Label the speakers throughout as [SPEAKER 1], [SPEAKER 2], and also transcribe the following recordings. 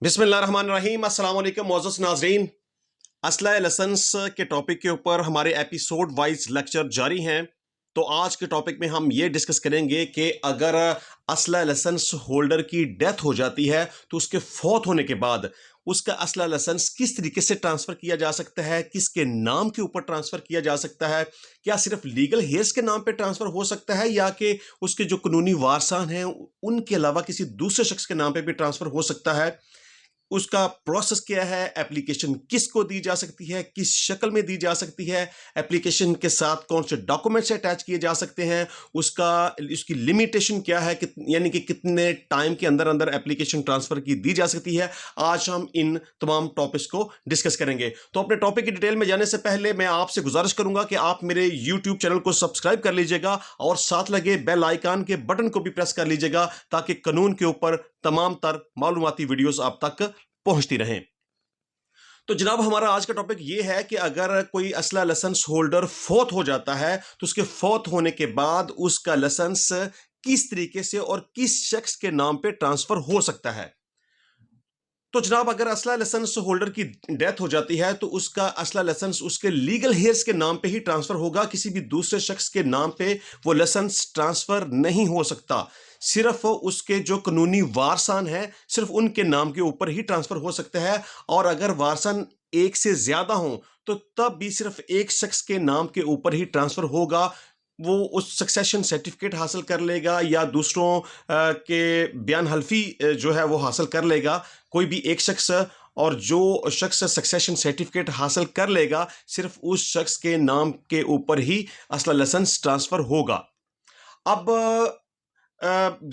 [SPEAKER 1] बिस्मिल्लाहिर्रहमानिर्रहीम अस्सलाम वालेकुम मोअज़्ज़ज़ नाज़रीन। असला लाइसेंस के टॉपिक के ऊपर हमारे एपिसोड वाइज लेक्चर जारी हैं। तो आज के टॉपिक में हम ये डिस्कस करेंगे कि अगर असला लाइसेंस होल्डर की डेथ हो जाती है तो उसके फौत होने के बाद उसका असला लाइसेंस किस तरीके से ट्रांसफ़र किया जा सकता है, किसके नाम के ऊपर ट्रांसफ़र किया जा सकता है, क्या सिर्फ लीगल हेयर्स के नाम पे ट्रांसफ़र हो सकता है या कि उसके जो कानूनी वारसान हैं उनके अलावा किसी दूसरे शख्स के नाम पे भी ट्रांसफ़र हो सकता है, उसका प्रोसेस क्या है, एप्लीकेशन किसको दी जा सकती है, किस शक्ल में दी जा सकती है, एप्लीकेशन के साथ कौन से डॉक्यूमेंट्स अटैच किए जा सकते हैं, उसकी लिमिटेशन क्या है, यानी कि कितने टाइम के अंदर अंदर एप्लीकेशन ट्रांसफ़र की दी जा सकती है। आज हम इन तमाम टॉपिक्स को डिस्कस करेंगे। तो अपने टॉपिक की डिटेल में जाने से पहले मैं आपसे गुजारिश करूंगा कि आप मेरे यूट्यूब चैनल को सब्सक्राइब कर लीजिएगा और साथ लगे बेल आइकन के बटन को भी प्रेस कर लीजिएगा ताकि कानून के ऊपर तमाम तर मालूमाती वीडियोस आप तक पहुंचती रहें। तो जनाब हमारा आज का टॉपिक ये है कि अगर कोई असला लाइसेंस होल्डर फौत हो जाता है तो उसके फौत होने के बाद उसका लाइसेंस किस तरीके से और किस शख्स के नाम पे ट्रांसफर हो सकता है। तो जनाब अगर असला लाइसेंस होल्डर की डेथ हो जाती है तो उसका असला लाइसेंस उसके लीगल हेयर्स के नाम पे ही ट्रांसफर होगा, किसी भी दूसरे शख्स के नाम पे वो लाइसेंस ट्रांसफर नहीं हो सकता। सिर्फ उसके जो कानूनी वारसान है सिर्फ उनके नाम के ऊपर ही ट्रांसफर हो सकता है। और अगर वारसान एक से ज्यादा हो तो तब भी सिर्फ एक शख्स के नाम के ऊपर ही ट्रांसफर होगा। वो उस सक्सेशन सर्टिफिकेट हासिल कर लेगा या दूसरों के बयान हल्फी जो है वो हासिल कर लेगा, कोई भी एक शख्स। और जो शख्स सक्सेशन सर्टिफिकेट हासिल कर लेगा सिर्फ उस शख्स के नाम के ऊपर ही असला लाइसेंस ट्रांसफर होगा। अब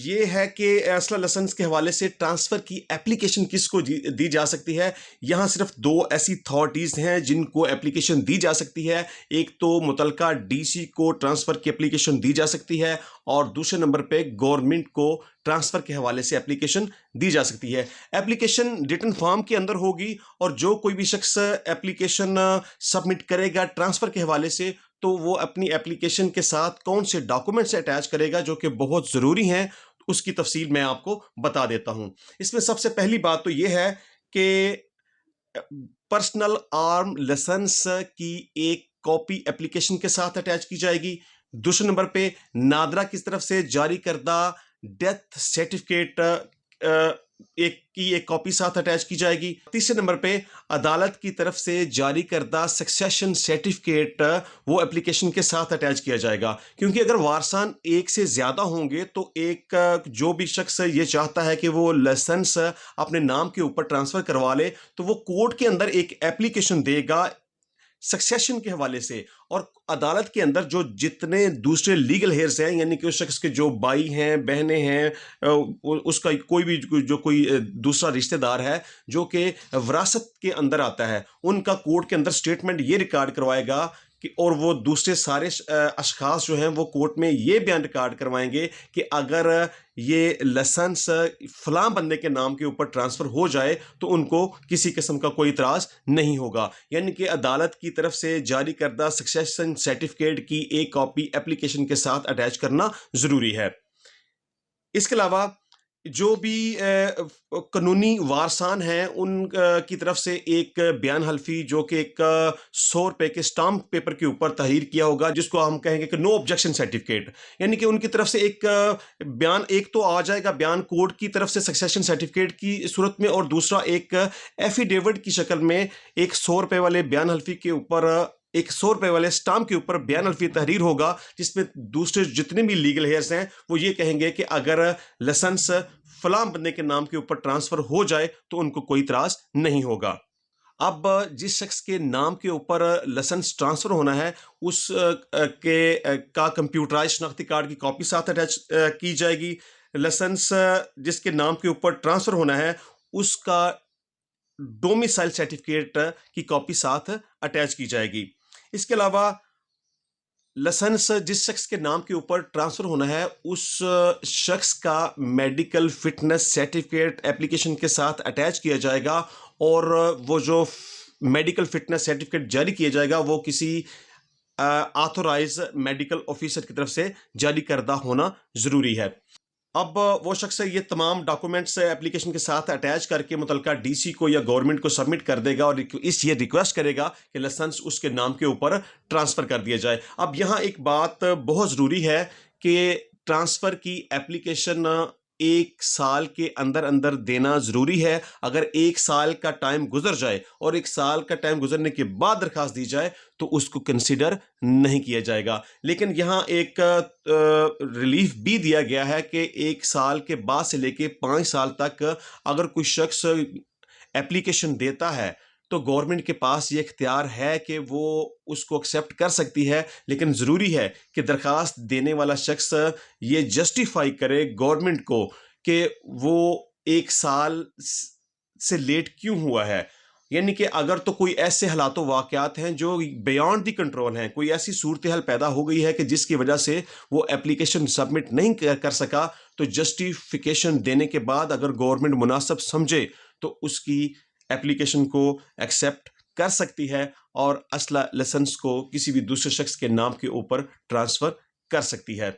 [SPEAKER 1] ये है कि असला लाइसेंस के हवाले से ट्रांसफ़र की एप्लीकेशन किसको दी जा सकती है। यहाँ सिर्फ दो ऐसी अथॉरिटीज़ हैं जिनको एप्लीकेशन दी जा सकती है। एक तो मुतलका डीसी को ट्रांसफ़र की एप्लीकेशन दी जा सकती है और दूसरे नंबर पे गवर्नमेंट को ट्रांसफ़र के हवाले से एप्लीकेशन दी जा सकती है। एप्लीकेशन रिटन फॉर्म के अंदर होगी और जो कोई भी शख्स एप्लीकेशन सबमिट करेगा ट्रांसफ़र के हवाले से तो वो अपनी एप्लीकेशन के साथ कौन से डॉक्यूमेंट्स अटैच करेगा जो कि बहुत ज़रूरी हैं, उसकी तफसील मैं आपको बता देता हूं। इसमें सबसे पहली बात तो ये है कि पर्सनल आर्म लाइसेंस की एक कॉपी एप्लीकेशन के साथ अटैच की जाएगी। दूसरे नंबर पे नादरा की तरफ से जारी करदा डेथ सर्टिफिकेट एक कॉपी साथ अटैच की जाएगी। तीसरे नंबर पे अदालत की तरफ से जारी करदा सक्सेशन सर्टिफिकेट वो एप्लीकेशन के साथ अटैच किया जाएगा, क्योंकि अगर वारसान एक से ज़्यादा होंगे तो एक जो भी शख्स ये चाहता है कि वो लाइसेंस अपने नाम के ऊपर ट्रांसफ़र करवा ले तो वो कोर्ट के अंदर एक एप्लीकेशन देगा सक्सेशन के हवाले से। और अदालत के अंदर जो जितने दूसरे लीगल हेयर्स हैं यानी कि उस शख्स के जो भाई हैं, बहनें हैं, उसका कोई भी जो कोई दूसरा रिश्तेदार है जो कि विरासत के अंदर आता है, उनका कोर्ट के अंदर स्टेटमेंट ये रिकॉर्ड करवाएगा कि और वो दूसरे सारे अशखास जो हैं वो कोर्ट में ये बयान रिकॉर्ड करवाएंगे कि अगर ये लाइसेंस फलां बंदे के नाम के ऊपर ट्रांसफ़र हो जाए तो उनको किसी किस्म का कोई इतराज़ नहीं होगा। यानी कि अदालत की तरफ से जारी करदा सक्सेशन सर्टिफिकेट की एक कॉपी एप्लीकेशन के साथ अटैच करना ज़रूरी है। इसके अलावा जो भी कानूनी वारसान हैं उन की तरफ से एक बयान हल्फी जो कि एक 100 रुपए के स्टाम्प पेपर के ऊपर तहरीर किया होगा, जिसको हम कहेंगे कि नो ऑब्जेक्शन सर्टिफिकेट। यानी कि उनकी तरफ से एक बयान एक तो आ जाएगा बयान कोर्ट की तरफ से सक्सेशन सर्टिफिकेट की सूरत में, और दूसरा एक एफिडेविट की शक्ल में एक 100 रुपए वाले बयान हल्फी के ऊपर एक 100 रुपए वाले स्टाम्प के ऊपर बयान हल्फी तहरीर होगा, जिसमें दूसरे जितने भी लीगल हेयर्स हैं वो ये कहेंगे कि अगर लाइसेंस फलां बंदे के नाम के ऊपर ट्रांसफ़र हो जाए तो उनको कोई इतराज़ नहीं होगा। अब जिस शख्स के नाम के ऊपर लाइसेंस ट्रांसफ़र होना है उस का कंप्यूटराइज शनाख्ती कार्ड की कॉपी साथ अटैच की जाएगी। लाइसेंस जिसके नाम के ऊपर ट्रांसफ़र होना है उसका डोमिसाइल सर्टिफिकेट की कॉपी साथ अटैच की जाएगी। इसके अलावा लाइसेंस जिस शख्स के नाम के ऊपर ट्रांसफ़र होना है उस शख्स का मेडिकल फिटनेस सर्टिफिकेट एप्लीकेशन के साथ अटैच किया जाएगा, और वो जो मेडिकल फिटनेस सर्टिफिकेट जारी किया जाएगा वो किसी ऑथोराइज मेडिकल ऑफिसर की तरफ से जारी करदा होना ज़रूरी है। अब वो शख्स ये तमाम डॉक्यूमेंट्स एप्लीकेशन के साथ अटैच करके मुतलका डीसी को या गवर्नमेंट को सबमिट कर देगा और ये रिक्वेस्ट करेगा कि लाइसेंस उसके नाम के ऊपर ट्रांसफ़र कर दिया जाए। अब यहाँ एक बात बहुत ज़रूरी है कि ट्रांसफ़र की एप्लीकेशन 1 साल के अंदर अंदर देना ज़रूरी है। अगर 1 साल का टाइम गुजर जाए और 1 साल का टाइम गुजरने के बाद दरख्वास्त दी जाए तो उसको कंसिडर नहीं किया जाएगा। लेकिन यहाँ एक रिलीफ भी दिया गया है कि 1 साल के बाद से लेके 5 साल तक अगर कोई शख्स एप्लीकेशन देता है तो गवर्नमेंट के पास ये इख्तियार है कि वो उसको एक्सेप्ट कर सकती है। लेकिन ज़रूरी है कि दरख्वास्त देने वाला शख्स ये जस्टिफाई करे गवर्नमेंट को कि वो 1 साल से लेट क्यों हुआ है। यानी कि अगर तो कोई ऐसे हालात वाक़यात हैं जो बियॉन्ड द कंट्रोल हैं, कोई ऐसी सूरत हाल पैदा हो गई है कि जिसकी वजह से वो एप्लीकेशन सबमिट नहीं कर सका, तो जस्टिफिकेशन देने के बाद अगर गवर्नमेंट मुनासिब समझे तो उसकी एप्लीकेशन को एक्सेप्ट कर सकती है और असला लाइसेंस को किसी भी दूसरे शख्स के नाम के ऊपर ट्रांसफ़र कर सकती है।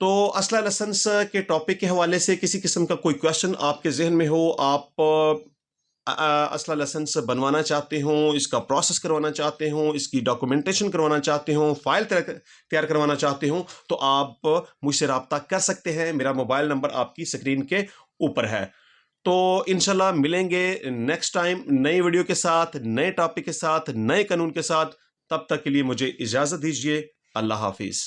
[SPEAKER 1] तो असला लाइसेंस के टॉपिक के हवाले से किसी किस्म का कोई क्वेश्चन आपके जहन में हो, आप असला लाइसेंस बनवाना चाहते हो, इसका प्रोसेस करवाना चाहते हो, इसकी डॉक्यूमेंटेशन करवाना चाहते हो, फाइल तैयार करवाना चाहते हो, तो आप मुझसे रब्ता कर सकते हैं। मेरा मोबाइल नंबर आपकी स्क्रीन के ऊपर है। तो इंशाल्लाह मिलेंगे नेक्स्ट टाइम नई वीडियो के साथ, नए टॉपिक के साथ, नए कानून के साथ। तब तक के लिए मुझे इजाज़त दीजिए। अल्लाह हाफिज़।